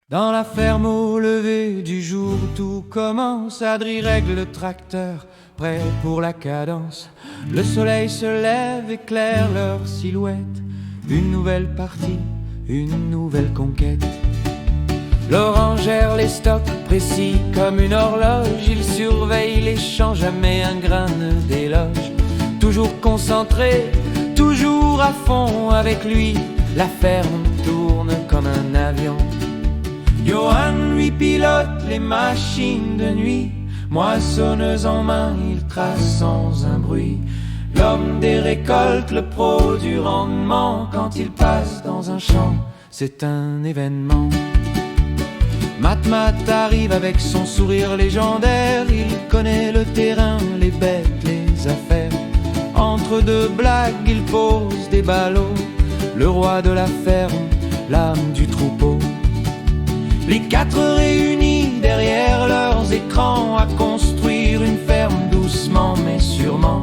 Dans la ferme au lever du jour, tout commence. Adri règle le tracteur, prêt pour la cadence. Le soleil se lève, éclaire leur silhouette. Une nouvelle partie, une nouvelle conquête. Laurent gère les stocks précis comme une horloge. Il surveille les champs, jamais un grain ne déloge. Toujours concentré, toujours à fond. Avec lui, la ferme tourne comme un avion. Johan lui pilote les machines de nuit. Moissonneuse en main, il trace sans un bruit. L'homme des récoltes, le pro du rendement. Quand il passe dans un champ, c'est un événement. Mat arrive avec son sourire légendaire. Il connaît le terrain, les bêtes, les affaires. Entre deux blagues, il pose des ballots. Le roi de la ferme, l'âme du troupeau. Les quatre réunis derrière leurs écrans à construire une ferme doucement mais sûrement.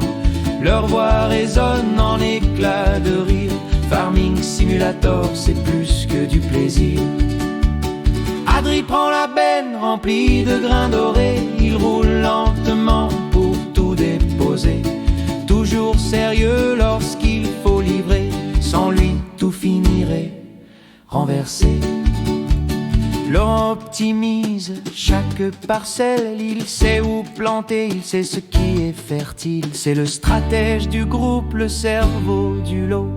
Leur voix résonne en éclats de rire. Farming Simulator, c'est plus que du plaisir. Adri prend la benne remplie de grains dorés. Il roule lentement pour tout déposer. Toujours sérieux lorsqu'il faut livrer. Sans lui, tout finirait renversé. Laurent optimise chaque parcelle. Il sait où planter, il sait ce qui est fertile. C'est le stratège du groupe, le cerveau du lot.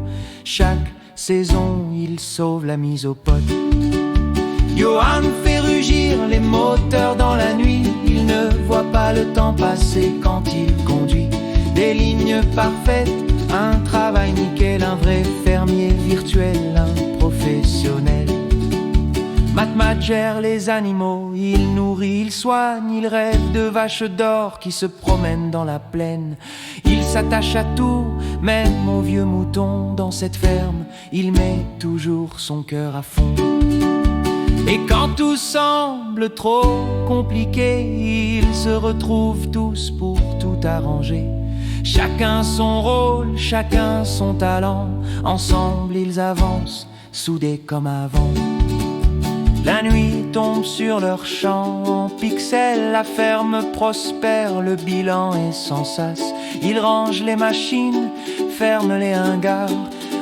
Chaque saison, il sauve la mise au pot. Johan fait rugir les moteurs dans la nuit. Il ne voit pas le temps passer quand il conduit. Des lignes parfaites, un travail nickel. Un vrai fermier virtuel, un professionnel. Mat gère les animaux, il nourrit, il soigne. Il rêve de vaches d'or qui se promènent dans la plaine. Il s'attache à tout, même aux vieux moutons. Dans cette ferme, il met toujours son cœur à fond. Et quand tout semble trop compliqué, ils se retrouvent tous pour tout arranger. Chacun son rôle, chacun son talent. Ensemble ils avancent, soudés comme avant. La nuit tombe sur leur champ en pixels. La ferme prospère, le bilan est sans sas. Ils rangent les machines, ferment les hangars.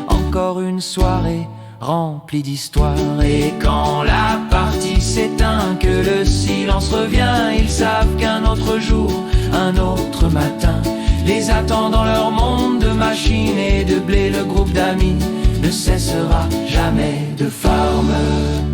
Encore une soirée remplie d'histoires. Et quand la partie s'éteint, que le silence revient, ils savent qu'un autre jour, un autre matin les attend dans leur monde de machines et de blé. Le groupe d'amis ne cessera jamais de farmer.